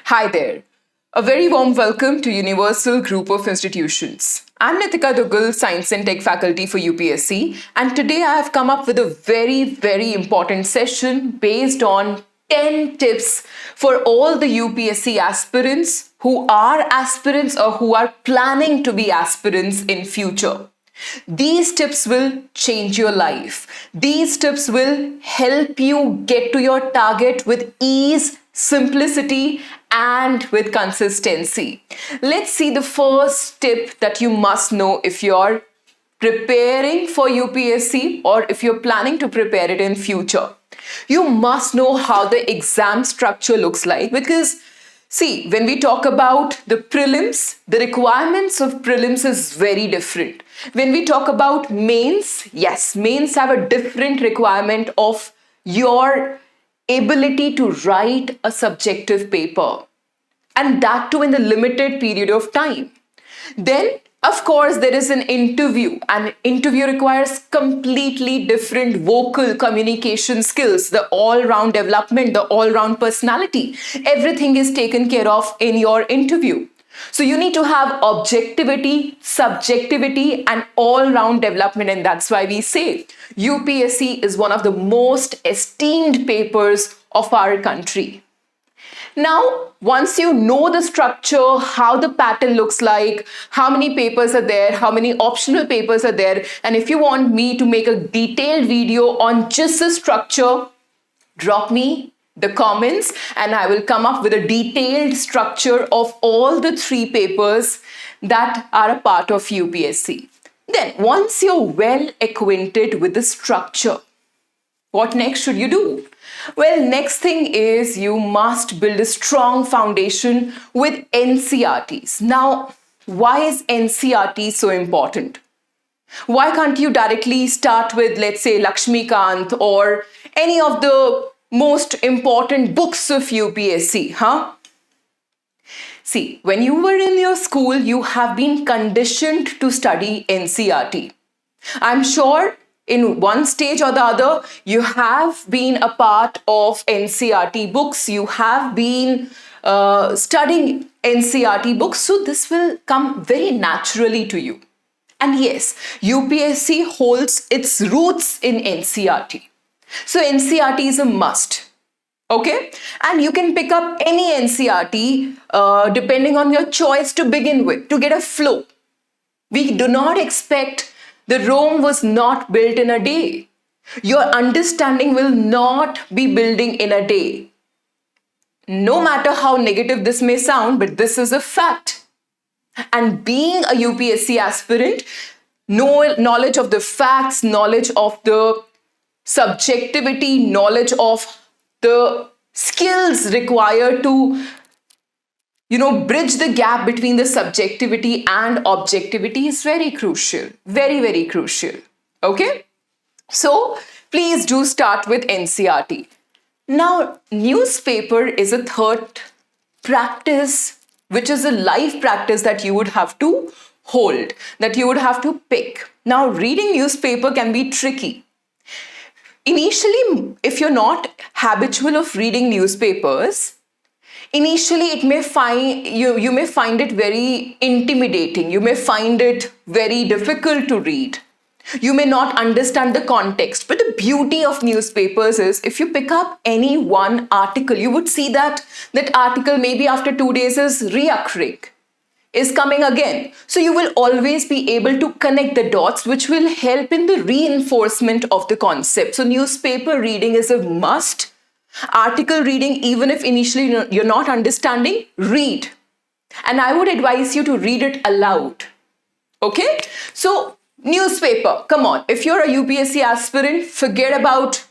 Hi there. A very warm welcome to Universal Group of Institutions. I'm Nitika Dugal, Science and Tech faculty for UPSC, and today I have come up with a very important session based on 10 tips for all the UPSC aspirants who are aspirants or who are planning to be aspirants in future. These tips will change your life. These tips will help you get to your target with ease, simplicity, and with consistency. Let's see the first tip that you must know if you're preparing for UPSC or if you're planning to prepare it in future. You must know how the exam structure looks like because see, when we talk about the prelims, the requirements of prelims is very different. When we talk about mains, yes, mains have a different requirement of your ability to write a subjective paper, and that too in the limited period of time. Then, of course, there is an interview. An interview requires completely different vocal communication skills, the all-round development, the all-round personality. Everything is taken care of in your interview. So you need to have objectivity, subjectivity, and all-round development. And that's why we say UPSC is one of the most esteemed papers of our country. Now, once you know the structure, how the pattern looks like, how many papers are there, how many optional papers are there, and if you want me to make a detailed video on just the structure, drop me the comments and I will come up with a detailed structure of all the 3 papers that are a part of UPSC. Then, once you're well acquainted with the structure, what next should you do? Well, next thing is you must build a strong foundation with NCERTs. Now, why is NCERT so important? Why can't you directly start with, let's say, Lakshmikant or any of the most important books of UPSC, huh? See, when you were in your school, you have been conditioned to study NCERT. I'm sure in one stage or the other, you have been a part of NCERT books. You have been studying NCERT books. So this will come very naturally to you. And yes, UPSC holds its roots in NCERT. So NCERT is a must. Okay? And you can pick up any NCERT depending on your choice to begin with, to get a flow. We do not expect the Rome was not built in a day. Your understanding will not be building in a day. No matter how negative this may sound, but this is a fact. And being a UPSC aspirant, knowledge of the facts, knowledge of the subjectivity, knowledge of the skills required to bridge the gap between the subjectivity and objectivity is very crucial. Very crucial. Okay? So, please do start with NCERT. Now, newspaper is a third practice, which is a life practice that you would have to hold, that you would have to pick. Now, reading newspaper can be tricky. Initially, if you're not habitual of reading newspapers, initially, you may find it very intimidating. You may find it very difficult to read. You may not understand the context. But the beauty of newspapers is if you pick up any one article, you would see that article maybe after 2 days is reoccurring, is coming again. So you will always be able to connect the dots, which will help in the reinforcement of the concept. So newspaper reading is a must. Article reading, even if initially you're not understanding, read. And I would advise you to read it aloud. Okay? So, newspaper, come on. If you're a UPSC aspirant, forget about,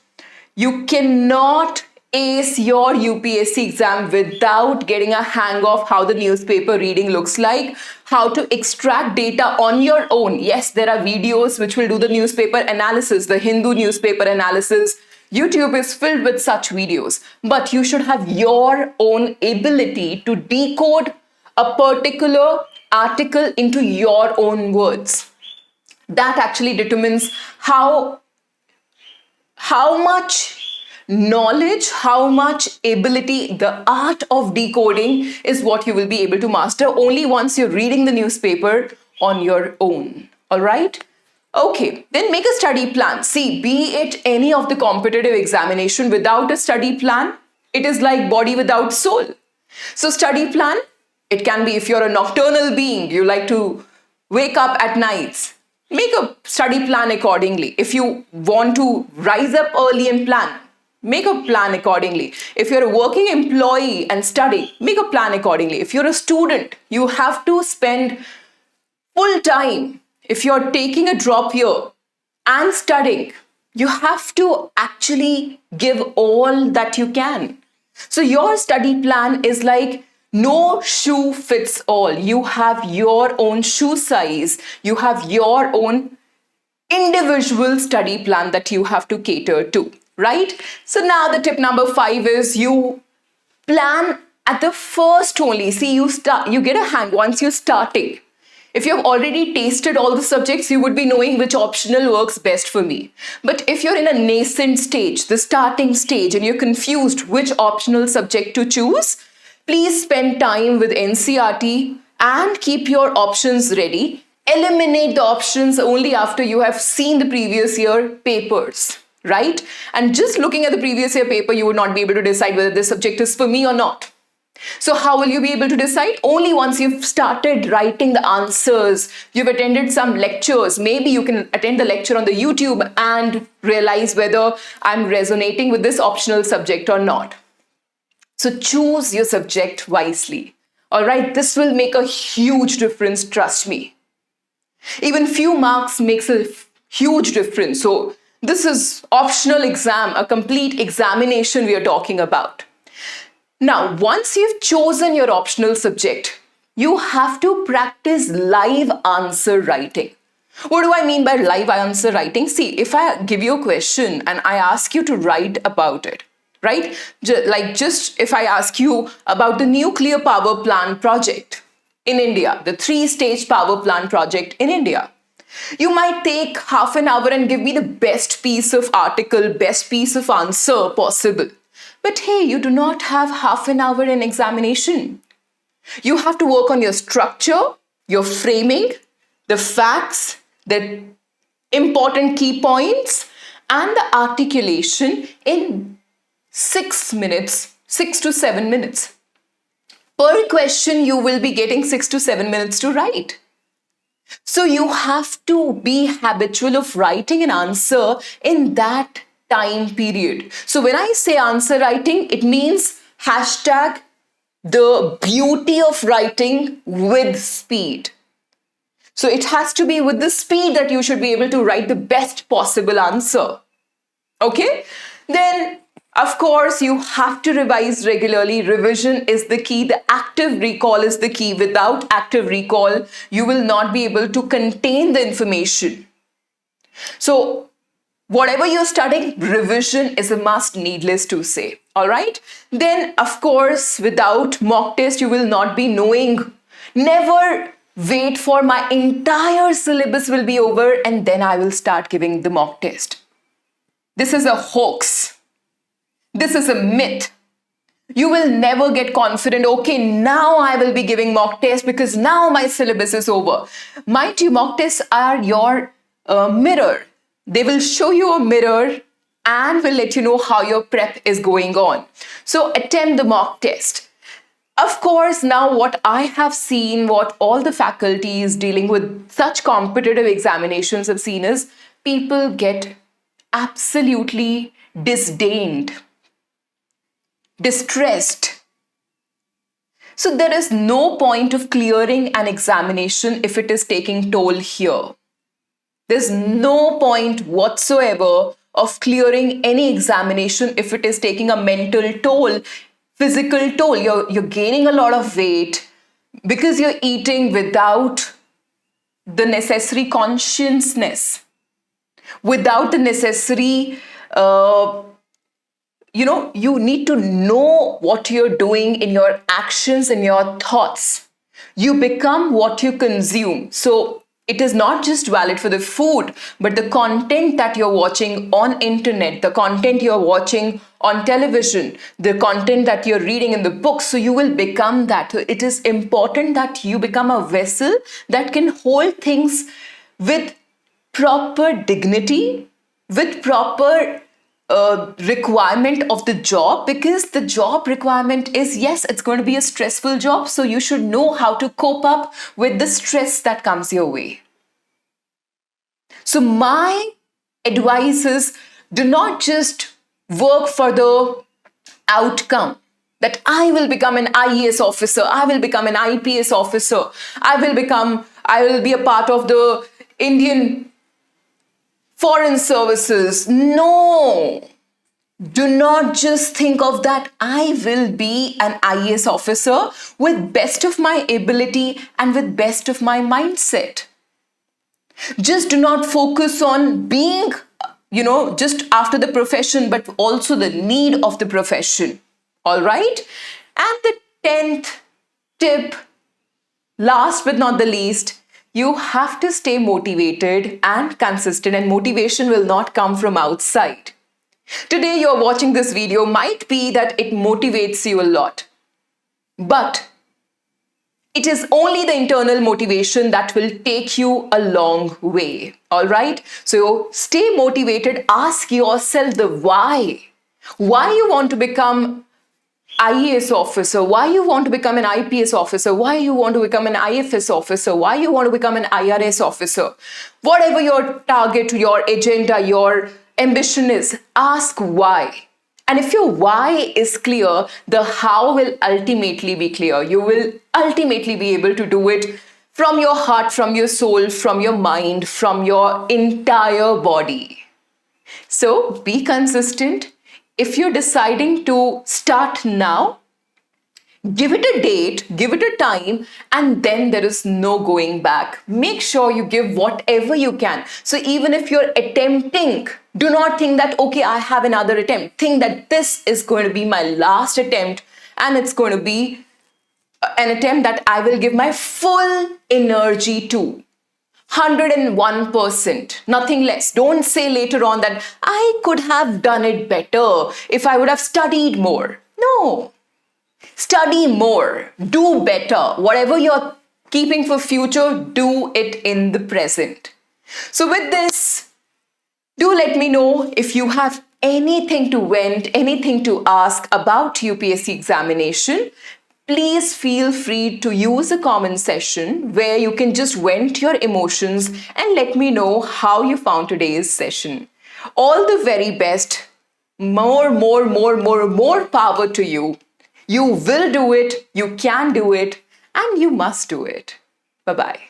you cannot ace your UPSC exam without getting a hang of how the newspaper reading looks like, how to extract data on your own. Yes, there are videos which will do the newspaper analysis, the Hindu newspaper analysis. YouTube is filled with such videos, but you should have your own ability to decode a particular article into your own words. That actually determines how much knowledge, how much ability, the art of decoding is what you will be able to master only once you're reading the newspaper on your own. All right? Okay, then make a study plan. See, be it any of the competitive examination, without a study plan, it is like body without soul. So study plan, it can be if you're a nocturnal being, you like to wake up at nights, make a study plan accordingly. If you want to rise up early and plan, make a plan accordingly. If you're a working employee and study, make a plan accordingly. If you're a student, you have to spend full time. If you're taking a drop year and studying, you have to actually give all that you can. So your study plan is like no shoe fits all. You have your own shoe size. You have your own individual study plan that you have to cater to, right? So now the tip number 5 is you plan at the first only. See, you get a hang once you're starting. If you've already tasted all the subjects, you would be knowing which optional works best for me. But if you're in a nascent stage, the starting stage, and you're confused which optional subject to choose, please spend time with NCERT and keep your options ready. Eliminate the options only after you have seen the previous year papers, right? And just looking at the previous year paper, you would not be able to decide whether this subject is for me or not. So how will you be able to decide? Only once you've started writing the answers, you've attended some lectures. Maybe you can attend the lecture on the YouTube and realize whether I'm resonating with this optional subject or not. So choose your subject wisely. All right, this will make a huge difference, trust me. Even few marks makes a huge difference. So this is optional exam, a complete examination we are talking about. Now, once you've chosen your optional subject, you have to practice live answer writing. What do I mean by live answer writing? See, if I give you a question and I ask you to write about it, right? Just if I ask you about the nuclear power plant project in India, the 3-stage power plant project in India, you might take half an hour and give me the best piece of article, best piece of answer possible. But hey, you do not have half an hour in examination. You have to work on your structure, your framing, the facts, the important key points, and the articulation in 6 minutes, 6 to 7 minutes. Per question, you will be getting 6 to 7 minutes to write. So you have to be habitual of writing an answer in that time period. So when I say answer writing, it means hashtag the beauty of writing with speed. So it has to be with the speed that you should be able to write the best possible answer. Okay? Then, of course, you have to revise regularly. Revision is the key. The active recall is the key. Without active recall, you will not be able to contain the information. So whatever you're studying, revision is a must, needless to say. All right? Then, of course, without mock test, you will not be knowing. Never wait for my entire syllabus will be over and then I will start giving the mock test. This is a hoax. This is a myth. You will never get confident, okay, now I will be giving mock test because now my syllabus is over. Mind you, mock tests are your mirror. They will show you a mirror and will let you know how your prep is going on. So attempt the mock test. Of course, now what I have seen, what all the faculties dealing with such competitive examinations have seen is people get absolutely disdained, distressed. So there is no point of clearing an examination if it is taking toll here. There's no point whatsoever of clearing any examination if it is taking a mental toll, physical toll. You're gaining a lot of weight because you're eating without the necessary consciousness, without the necessary, you need to know what you're doing in your actions and your thoughts. You become what you consume. So It is not just valid for the food, but the content that you're watching on internet, the content you're watching on television, the content that you're reading in the books. So you will become that. So it is important that you become a vessel that can hold things with proper dignity, with proper requirement of the job, because the job requirement is, yes, it's going to be a stressful job, so you should know how to cope up with the stress that comes your way. So my advice is, do not just work for the outcome that I will become an IAS officer, I will become an IPS officer, I will be a part of the Indian Foreign Services. No, do not just think of that. I will be an IAS officer with best of my ability and with best of my mindset. Just do not focus on being, just after the profession, but also the need of the profession. All right? And the 10th tip, last but not the least, you have to stay motivated and consistent, and motivation will not come from outside. Today you're watching this video, might be that it motivates you a lot, but it is only the internal motivation that will take you a long way. All right? So stay motivated. Ask yourself the why. Why you want to become IAS officer, why you want to become an IPS officer, why you want to become an IFS officer, why you want to become an IRS officer. Whatever your target, your agenda, your ambition is, ask why. And if your why is clear, the how will ultimately be clear. You will ultimately be able to do it from your heart, from your soul, from your mind, from your entire body. So be consistent. If you're deciding to start now, give it a date, give it a time, and then there is no going back. Make sure you give whatever you can. So even if you're attempting, do not think that, okay, I have another attempt. Think that this is going to be my last attempt, and it's going to be an attempt that I will give my full energy to. 101%, nothing less. Don't say later on that I could have done it better if I would have studied more. No. Study more, do better. Whatever you're keeping for future, do it in the present. So with this, do let me know if you have anything to vent, anything to ask about UPSC examination. Please feel free to use a comment session where you can just vent your emotions and let me know how you found today's session. All the very best. More power to you. You will do it, you can do it, and you must do it. Bye-bye.